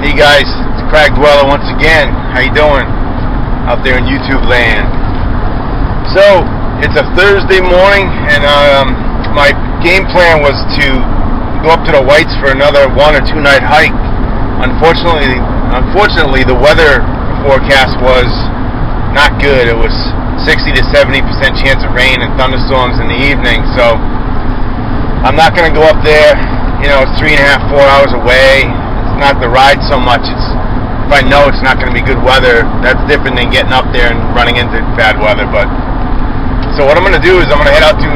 Hey guys, it's Craig Dweller once again. How you doing out there in YouTube land? So it's a Thursday morning, and my game plan was to go up to the Whites for another 1 or 2 night hike. Unfortunately, the weather forecast was not good. It was 60 to 70% chance of rain and thunderstorms in the evening. So I'm not going to go up there. You know, it's 3.5, 4 hours away. It's not the ride so much. It's if I know it's not going to be good weather, that's different than getting up there and running into bad weather. But so what I'm going to do is I'm going to head out to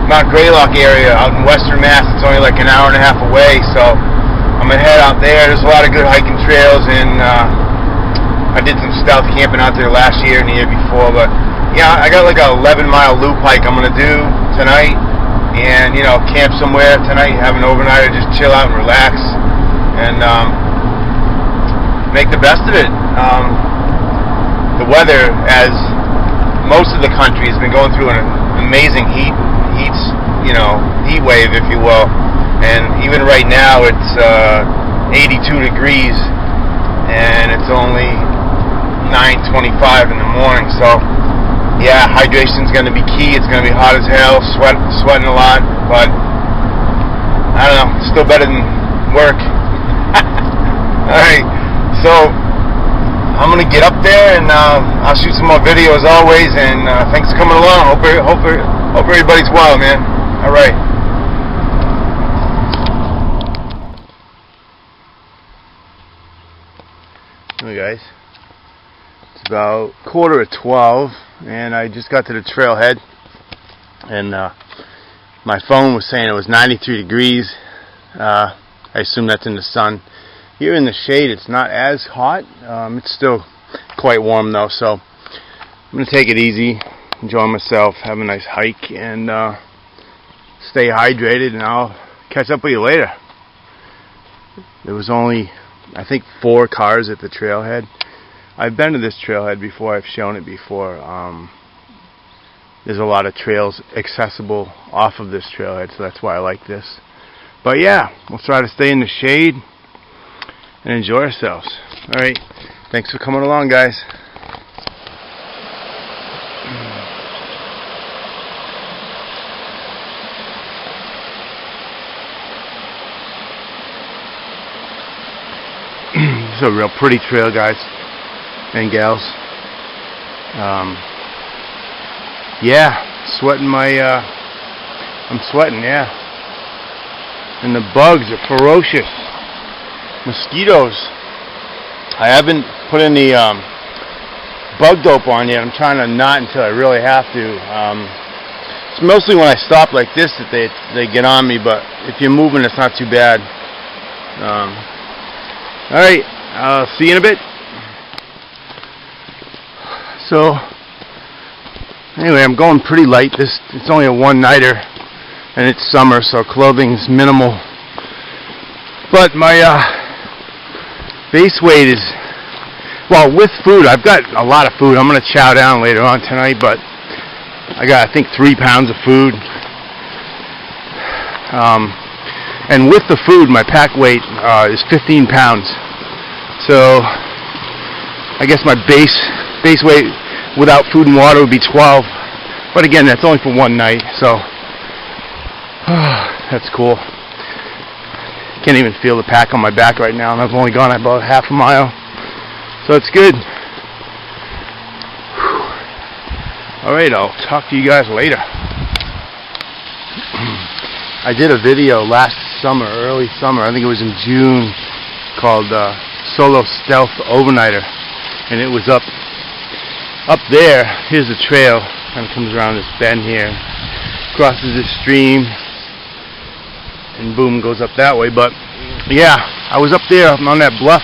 Mount Greylock area out in Western Mass. It's only like an hour and a half away. So I'm going to head out there. There's a lot of good hiking trails, and I did some stealth camping out there last year and the year before. But yeah, I got like a 11-mile loop hike I'm going to do tonight. And, you know, camp somewhere tonight, have an overnight, or just chill out and relax, and make the best of it. The weather, as most of the country has been going through an amazing heat wave, if you will. And even right now, it's 82 degrees, and it's only 9:25 in the morning. So yeah, hydration's going to be key. It's going to be hot as hell, sweating a lot, but I don't know, it's still better than work. Alright, so I'm going to get up there, and I'll shoot some more video as always, and thanks for coming along. Hope everybody's well, man. Alright. Hey guys, it's about 11:45, and I just got to the trailhead, and my phone was saying it was 93 degrees. I assume that's in the sun. Here in the shade, it's not as hot. It's still quite warm though, so I'm going to take it easy, enjoy myself, have a nice hike, and stay hydrated, and I'll catch up with you later. There was only, I think, 4 cars at the trailhead. I've been to this trailhead before. I've shown it before. There's a lot of trails accessible off of this trailhead, so that's why I like this. But yeah, we'll try to stay in the shade and enjoy ourselves. Alright, thanks for coming along, guys. This is a real pretty trail, guys and gals. Yeah, sweating I'm sweating, yeah. And the bugs are ferocious. Mosquitoes. I haven't put any bug dope on yet. I'm trying to not until I really have to. It's mostly when I stop like this that they get on me, but if you're moving, it's not too bad. Alright, I'll see you in a bit. So anyway, I'm going pretty light. It's only a one-nighter, and it's summer, so clothing's minimal. But my base weight is, well, with food, I've got a lot of food. I'm going to chow down later on tonight, but I got, I think, 3 pounds of food. And with the food, my pack weight is 15 pounds. So I guess my base weight without food and water would be 12. But again, that's only for one night, so that's cool. Can't even feel the pack on my back right now, and I've only gone about half a mile, so it's good. Alright, I'll talk to you guys later. I did a video last summer, early summer, I think it was in June, called Solo Stealth Overnighter, and it was up there. Here's the trail, kind of comes around this bend here, crosses this stream, and boom, goes up that way. But yeah, I was up there on that bluff,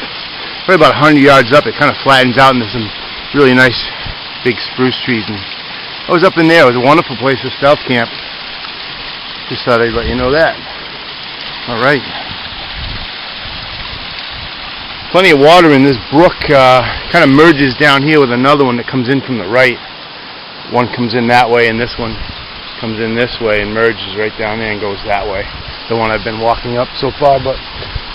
probably about 100 yards up. It kind of flattens out into some really nice big spruce trees, and I was up in there. It was a wonderful place to stealth camp. Just thought I'd let you know that. Alright. Plenty of water in this brook. Kind of merges down here with another one that comes in from the right. One comes in that way, and this one comes in this way and merges right down there and goes that way. The one I've been walking up so far, but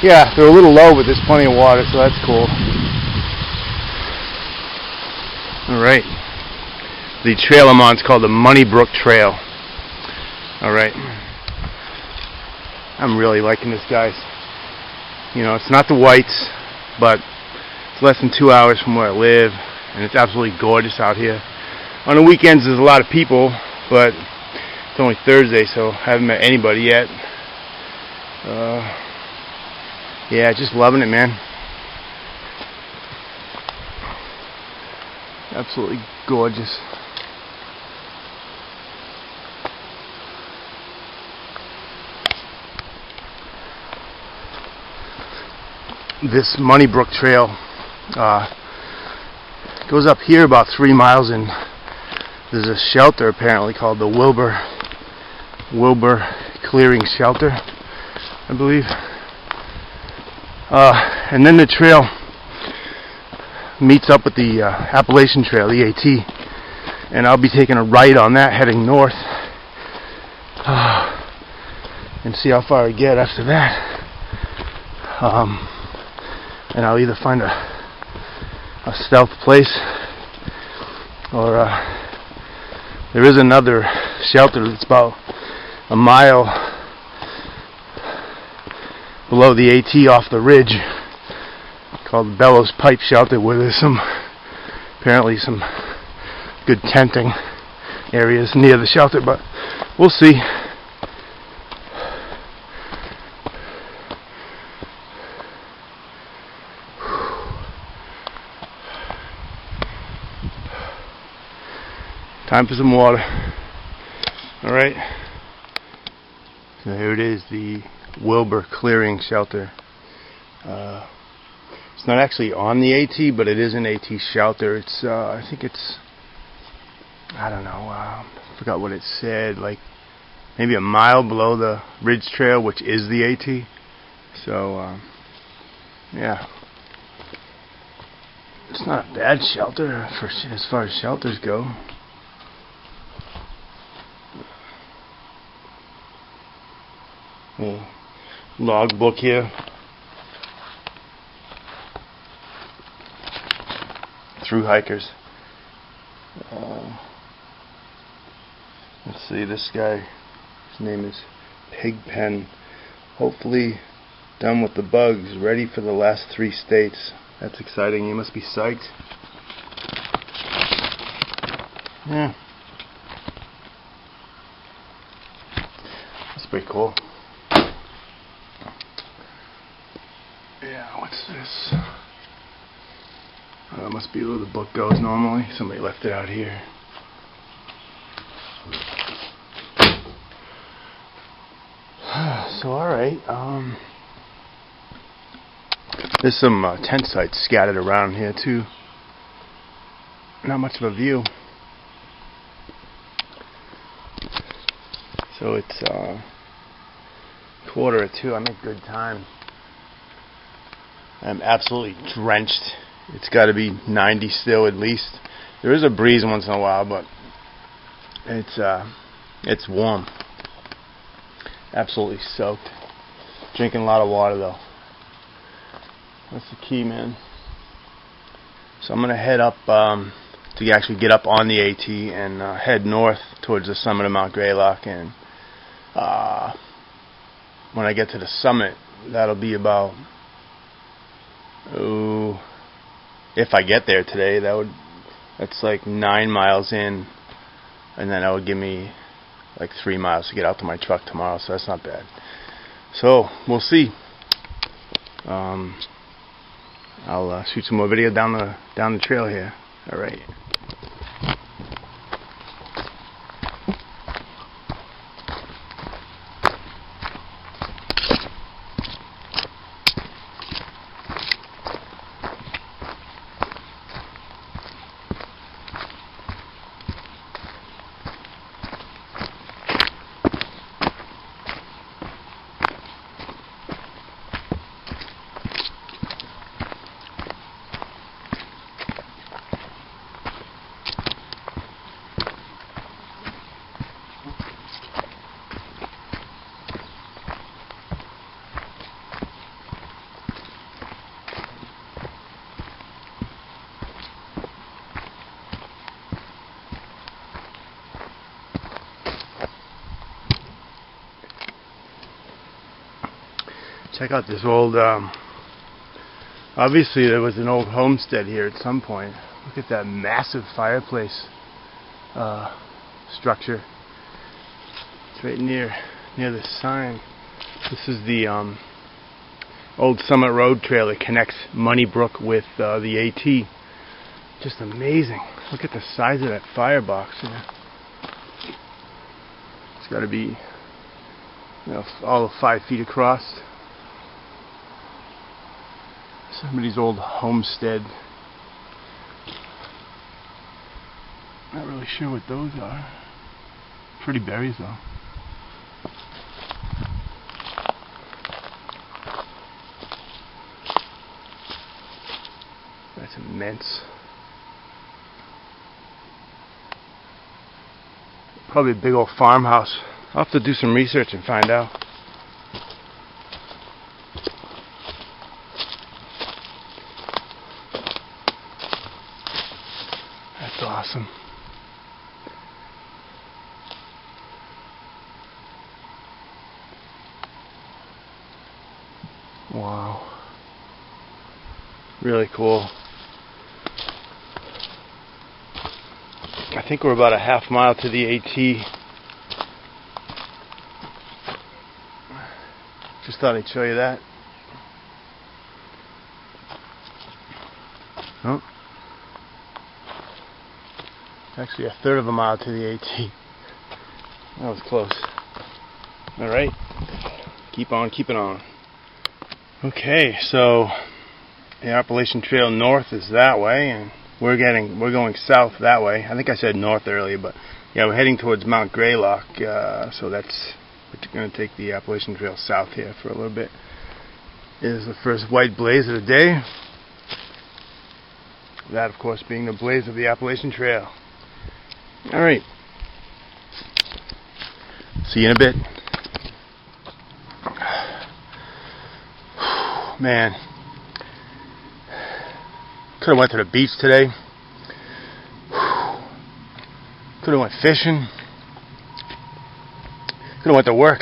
Yeah, they're a little low, but there's plenty of water, so that's cool. Alright. The trail I'm on is called the Moneybrook Trail. Alright. I'm really liking this, guys. You know, it's not the Whites, but it's less than 2 hours from where I live, and it's absolutely gorgeous out here. On the weekends there's a lot of people, but it's only Thursday, so I haven't met anybody yet. Yeah, just loving it, man. Absolutely gorgeous. This Moneybrook Trail goes up here about 3 miles, and there's a shelter apparently called the Wilbur Clearing Shelter, I believe. And then the trail meets up with the Appalachian Trail, the AT, and I'll be taking a right on that heading north, and see how far I get after that. And I'll either find a stealth place, or there is another shelter that's about a mile below the AT off the ridge, called Bellows Pipe Shelter, where there's apparently some good tenting areas near the shelter, but we'll see. Time for some water. Alright. So here it is, the Wilbur Clearing Shelter. It's not actually on the AT, but it is an AT shelter. It's, I think it's, I don't know, I forgot what it said, like maybe a mile below the Ridge Trail, which is the AT. So, yeah. It's not a bad shelter for as far as shelters go. Log book here. Through hikers. Let's see, this guy, his name is Pigpen. Hopefully done with the bugs, ready for the last 3 states. That's exciting. You must be psyched. Yeah. That's pretty cool. Yeah, what's this? That must be where the book goes normally. Somebody left it out here. So, alright. There's some tent sites scattered around here too. Not much of a view. So it's 1:45. I make good time. I'm absolutely drenched. It's got to be 90 still at least. There is a breeze once in a while, but it's warm. Absolutely soaked. Drinking a lot of water though. That's the key, man. So I'm gonna head up to actually get up on the AT and head north towards the summit of Mount Greylock, and when I get to the summit, that'll be about, if I get there today, that's like 9 miles in, and then that would give me like 3 miles to get out to my truck tomorrow, so that's not bad. So we'll see. I'll shoot some more video down the trail here. All right. Check out this old, obviously there was an old homestead here at some point. Look at that massive fireplace structure. It's right near the sign. This is the old Summit Road trail that connects Moneybrook with the AT. Just amazing. Look at the size of that firebox here. It's got to be, you know, all of 5 feet across. Somebody's old homestead. Not really sure what those are. Pretty berries though. That's immense. Probably a big old farmhouse. I'll have to do some research and find out. That's awesome. Wow. Really cool. I think we're about a half mile to the AT. Just thought I'd show you that. Oh. Actually a third of a mile to the AT. That was close. Alright. Keep on keeping on. Okay, so the Appalachian Trail north is that way, and we're going south that way. I think I said north earlier, but yeah, we're heading towards Mount Greylock, so that's, we're going to take the Appalachian Trail south here for a little bit. It is the first white blaze of the day. That, of course, being the blaze of the Appalachian Trail. Alright. See you in a bit. Man, could have went to the beach today. Could have went fishing. Could have went to work.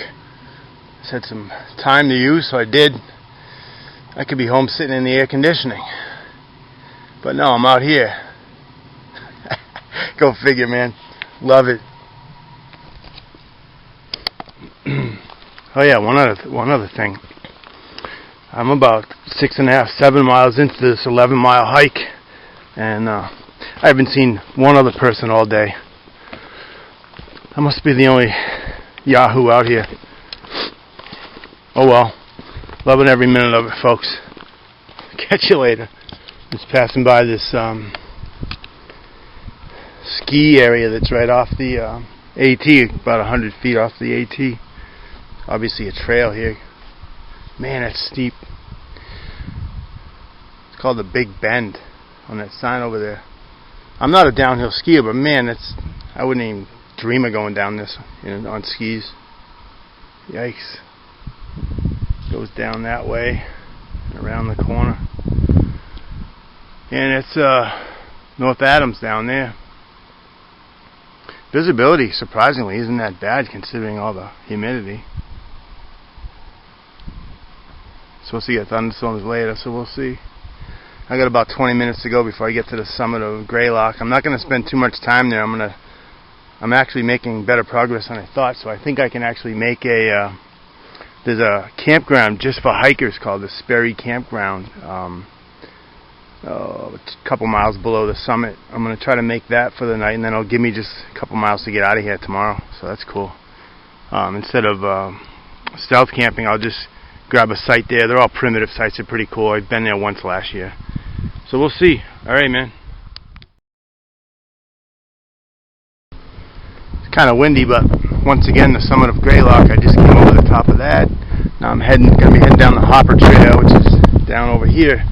Just had some time to use, so I did. I could be home sitting in the air conditioning, but no, I'm out here. Go figure, man. Love it. Oh yeah, one other thing. I'm about 6.5, 7 miles into this 11-mile hike, and I haven't seen one other person all day. I must be the only Yahoo out here. Oh well, loving every minute of it, folks. Catch you later. Just passing by this ski area that's right off the AT, about 100 feet off the AT. Obviously a trail here. Man, that's steep. It's called the Big Bend on that sign over there. I'm not a downhill skier, but man, I wouldn't even dream of going down this, you know, on skis. Yikes. Goes down that way and around the corner. And it's North Adams down there. Visibility, surprisingly, isn't that bad considering all the humidity. Supposed to get thunderstorms later, so we'll see. I got about 20 minutes to go before I get to the summit of Greylock. I'm not going to spend too much time there. I'm actually making better progress than I thought, so I think I can actually make there's a campground just for hikers called the Sperry Campground, a couple miles below the summit. I'm going to try to make that for the night, and then it'll give me just a couple miles to get out of here tomorrow, so that's cool. Instead of stealth camping, I'll just grab a site there. They're all primitive sites. They're pretty cool. I've been there once last year. So we'll see. Alright, man. It's kind of windy, but once again, the summit of Greylock, I just came over the top of that. Now I'm going to be heading down the Hopper Trail, which is down over here.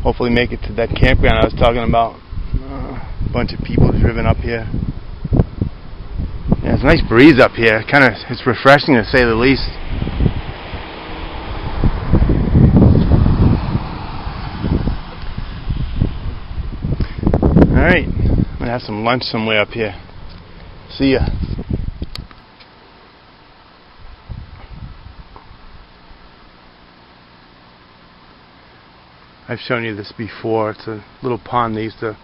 Hopefully make it to that campground I was talking about. A bunch of people driven up here. Yeah, it's a nice breeze up here. It's refreshing to say the least. Alright, I'm gonna have some lunch somewhere up here. See ya. I've shown you this before. It's a little pond. They used to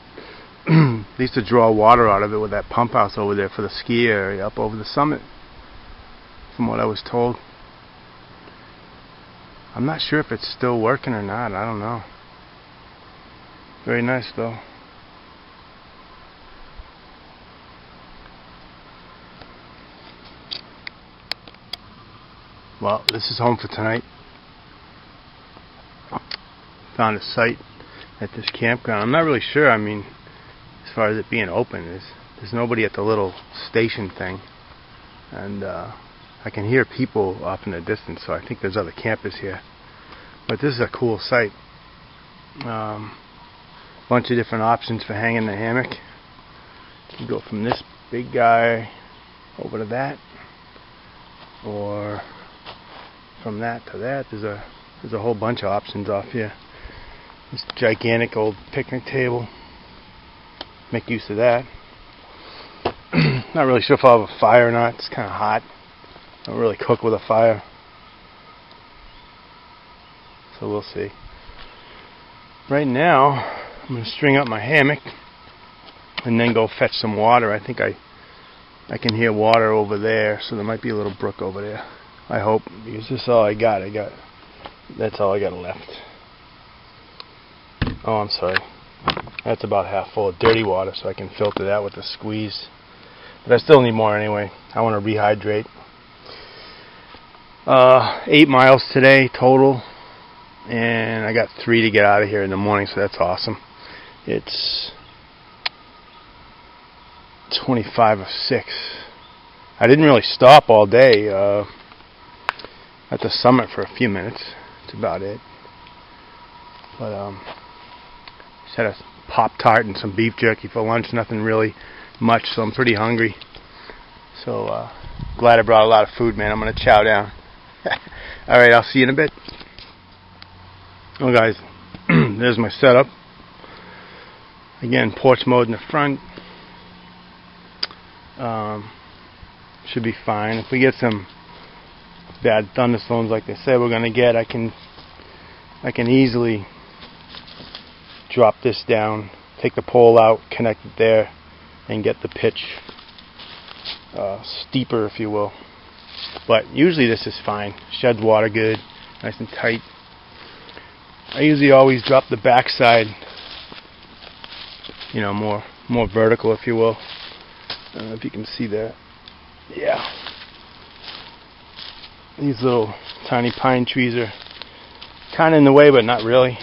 they used to draw water out of it with that pump house over there for the ski area up over the summit, from what I was told. I'm not sure if it's still working or not. I don't know. Very nice though. Well, this is home for tonight. Found a site at this campground. I'm not really sure. I mean, as far as it being open, there's nobody at the little station thing, and I can hear people off in the distance, so I think there's other campers here. But this is a cool site. Bunch of different options for hanging the hammock. You can go from this big guy over to that, or from that to that. There's a whole bunch of options off here. This gigantic old picnic table. Make use of that. Not really sure if I'll have a fire or not. It's kind of hot. I don't really cook with a fire, so we'll see. Right now, I'm going to string up my hammock and then go fetch some water. I think I can hear water over there, so there might be a little brook over there. I hope, because this is all I got. That's all I got left. Oh, I'm sorry. That's about half full of dirty water, so I can filter that with a squeeze. But I still need more anyway. I want to rehydrate. 8 miles today total, and I got 3 to get out of here in the morning, so that's awesome. It's 25 of 6. I didn't really stop all day at the summit for a few minutes. That's about it. But just had a Pop-Tart and some beef jerky for lunch. Nothing really much, so I'm pretty hungry. So glad I brought a lot of food, man. I'm gonna chow down. Alright, I'll see you in a bit. Well guys, there's my setup. Again, porch mode in the front. Should be fine. If we get some bad thunderstorms like they said we're gonna get, I can easily drop this down, take the pole out, connect it there, and get the pitch steeper, if you will. But usually this is fine. Sheds water good, nice and tight. I usually always drop the backside, you know, more vertical, if you will. I don't know if you can see that. Yeah. These little tiny pine trees are kind of in the way, but not really.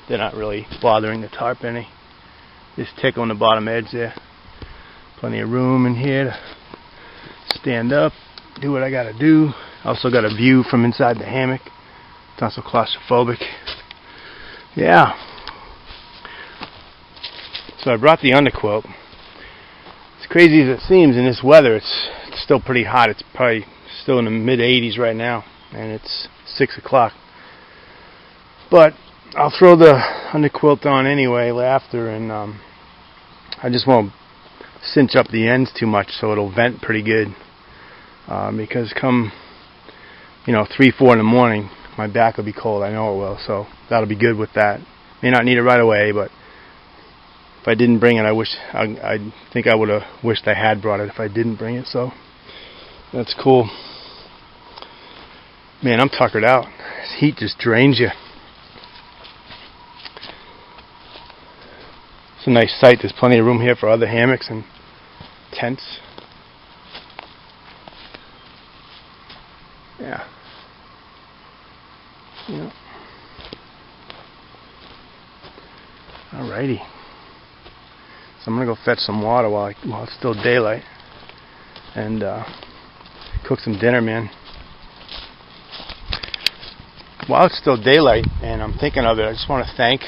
They're not really bothering the tarp any. Just tickling the bottom edge there. Plenty of room in here to stand up, do what I gotta do. Also got a view from inside the hammock. It's not so claustrophobic. Yeah. So I brought the underquilt. As crazy as it seems in this weather, it's still pretty hot. It's probably still in the mid 80s right now, and it's 6 o'clock. But I'll throw the underquilt on anyway after, and I just won't cinch up the ends too much so it'll vent pretty good. Because come 3, 4 in the morning, my back will be cold. I know it will, so that'll be good with that. May not need it right away, but if I didn't bring it, I think I would have wished I had brought it if I didn't bring it. So that's cool. Man, I'm tuckered out. This heat just drains you. It's a nice site. There's plenty of room here for other hammocks and tents. Yeah. Alrighty. So I'm gonna go fetch some water while it's still daylight, and cook some dinner, man. While it's still daylight and I'm thinking of it, I just want to thank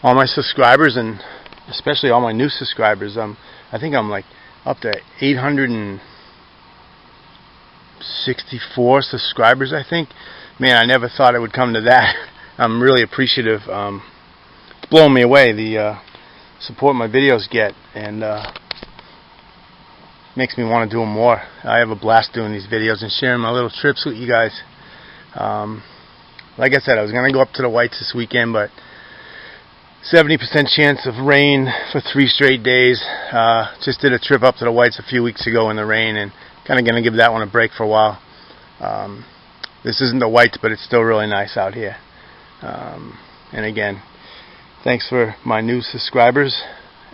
all my subscribers, and especially all my new subscribers. I think I'm like up to 864 subscribers, I think. Man, I never thought it would come to that. I'm really appreciative. It's blowing me away, the support my videos get, and makes me want to do them more. I have a blast doing these videos and sharing my little trips with you guys. Like I said, I was going to go up to the Whites this weekend, but 70% chance of rain for 3 straight days. Just did a trip up to the Whites a few weeks ago in the rain, and kind of going to give that one a break for a while. This isn't the Whites, but it's still really nice out here. And again, thanks for my new subscribers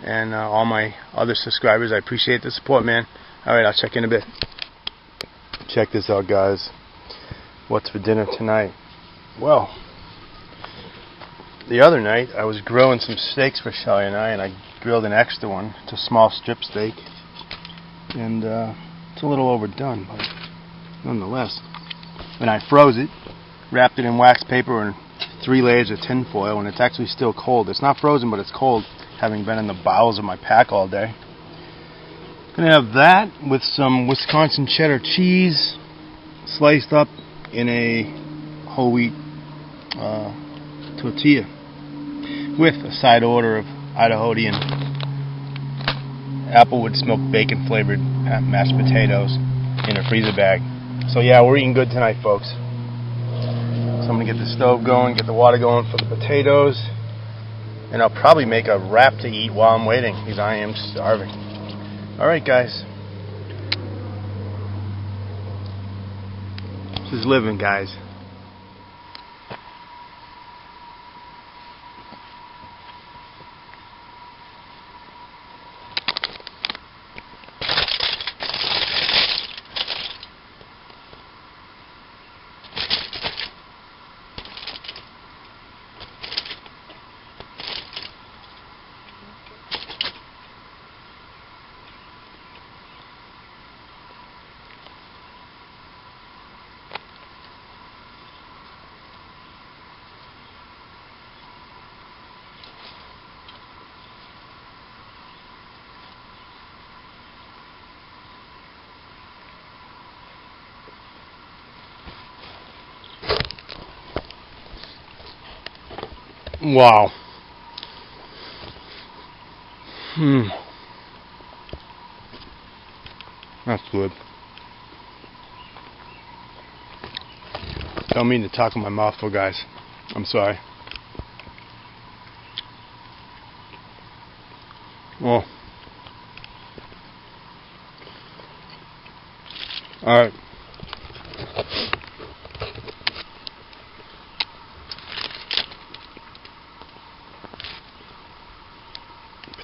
and all my other subscribers. I appreciate the support, man. Alright, I'll check in a bit. Check this out, guys. What's for dinner tonight? Well, the other night I was grilling some steaks for Shelly and I grilled an extra one. It's a small strip steak, and it's a little overdone, but nonetheless. And I froze it, wrapped it in wax paper and 3 layers of tin foil, and it's actually still cold. It's not frozen, but it's cold, having been in the bowels of my pack all day. Gonna have that with some Wisconsin cheddar cheese sliced up in a whole wheat tortilla, with a side order of Idahoan applewood smoked bacon flavored mashed potatoes in a freezer bag. So yeah, we're eating good tonight, folks. So I'm gonna get the stove going, get the water going for the potatoes, and I'll probably make a wrap to eat while I'm waiting, because I am starving. Alright, guys. This is living, guys. Wow. That's good. Don't mean to talk in my mouthful, guys. I'm sorry. Oh. Alright.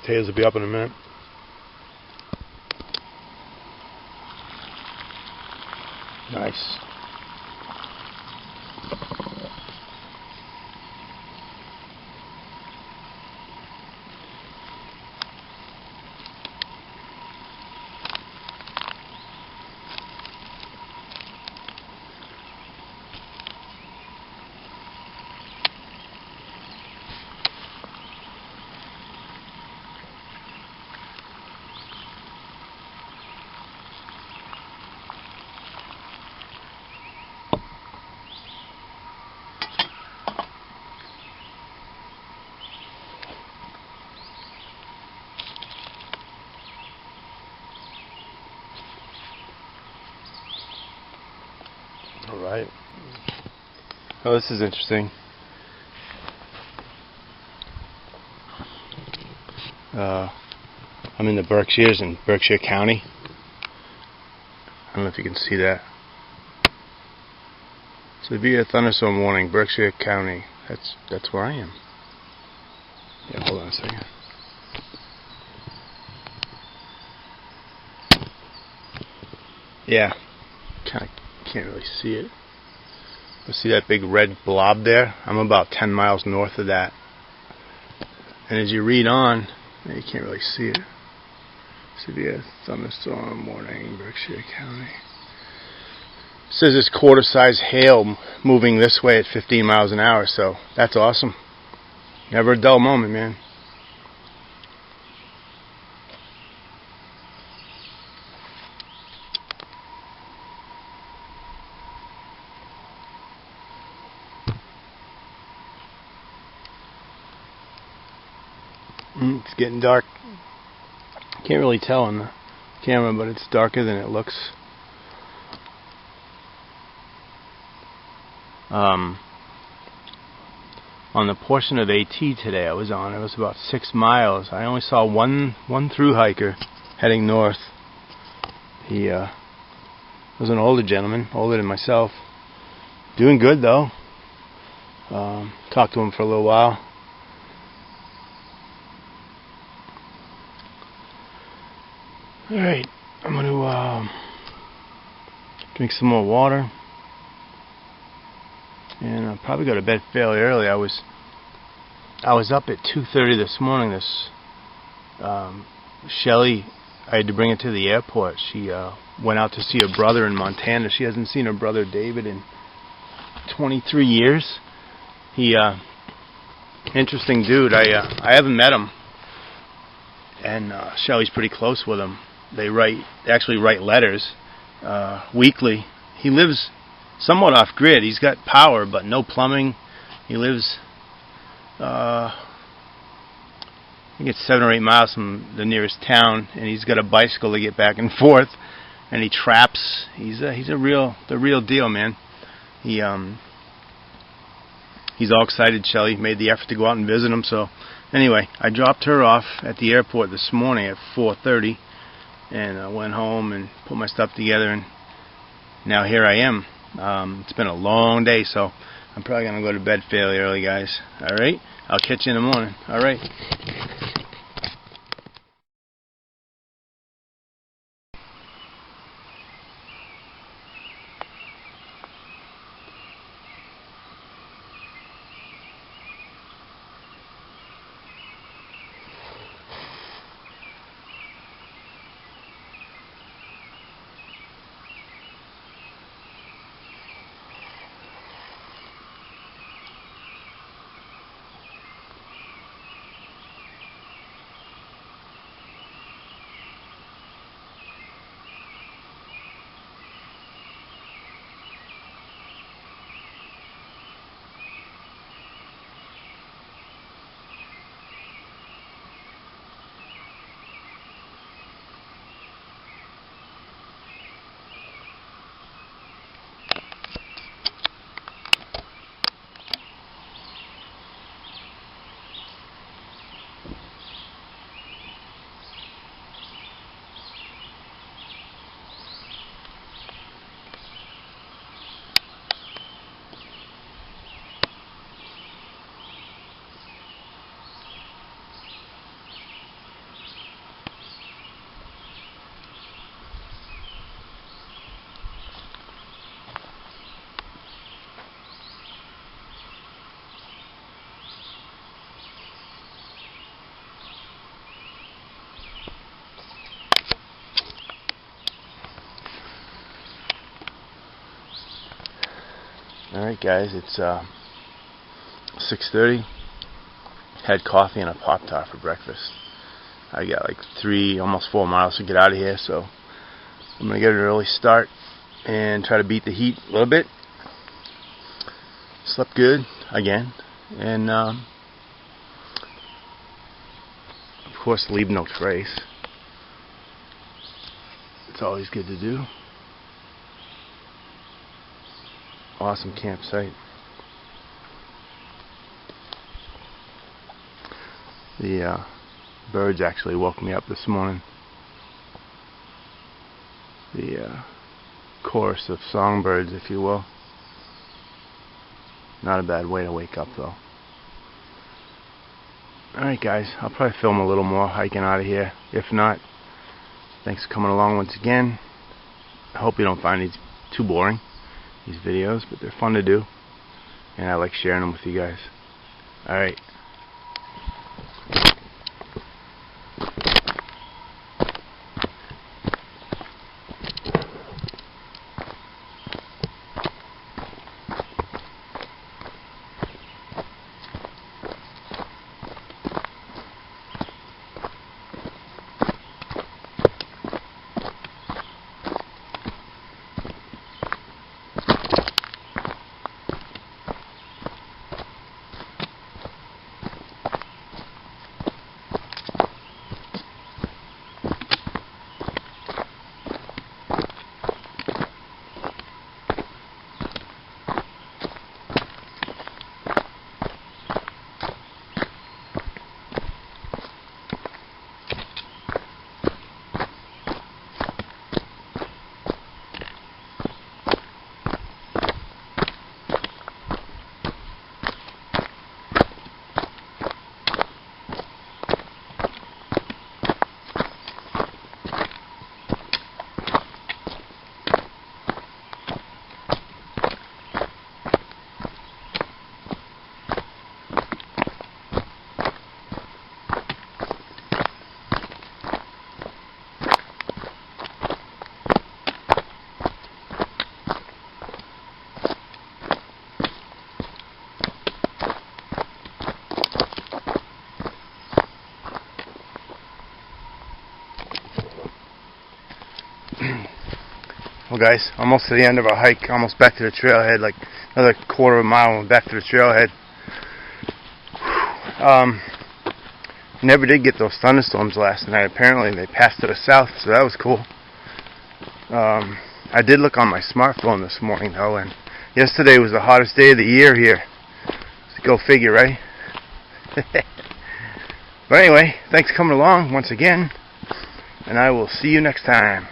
Potatoes will be up in a minute. Nice. Alright. Oh, this is interesting. I'm in the Berkshires in Berkshire County. I don't know if you can see that. Severe thunderstorm warning, Berkshire County. That's where I am. Yeah, hold on a second. Yeah, kind of can't really see it. You see that big red blob there? I'm about 10 miles north of that. And as you read on, you can't really see it. Severe thunderstorm warning, Berkshire County. It says it's quarter-size hail moving this way at 15 miles an hour, so that's awesome. Never a dull moment, man. It's getting dark. Can't really tell on the camera, but it's darker than it looks. On the portion of AT today I was on, it was about 6 miles. I only saw one through hiker heading north. He was an older gentleman, older than myself. Doing good though. Talked to him for a little while. Alright, I'm going to drink some more water. And I'll probably go to bed fairly early. I was up at 2:30 this morning. This Shelly, I had to bring her to the airport. She went out to see her brother in Montana. She hasn't seen her brother David in 23 years. He interesting dude. I haven't met him, and Shelly's pretty close with him. They actually write letters weekly. He lives somewhat off grid. He's got power but no plumbing. He lives I think it's 7 or 8 miles from the nearest town, and he's got a bicycle to get back and forth, and he traps. He's the real deal, man. He's all excited. Shelly made the effort to go out and visit him. So anyway, I dropped her off at the airport this morning at 4:30, and I went home and put my stuff together, and now here I am. It's been a long day, so I'm probably going to go to bed fairly early, guys. Alright? I'll catch you in the morning. Alright. Alright guys, it's 6:30. Had coffee and a Pop-Tart for breakfast. I got like 3, almost 4 miles to get out of here, so I'm going to get an early start and try to beat the heat a little bit. Slept good, again, and of course leave no trace. It's always good to do. Awesome campsite. The birds actually woke me up this morning. The chorus of songbirds, if you will. Not a bad way to wake up though. Alright guys, I'll probably film a little more hiking out of here. If not, thanks for coming along once again. I hope you don't find these too boring, these videos, but they're fun to do, and I like sharing them with you guys. Alright. Well guys, almost to the end of our hike, almost back to the trailhead, like another quarter of a mile and back to the trailhead. Never did get those thunderstorms last night. Apparently they passed to the south, so that was cool. I did look on my smartphone this morning though, and yesterday was the hottest day of the year here. So go figure, right? But anyway, thanks for coming along once again, and I will see you next time.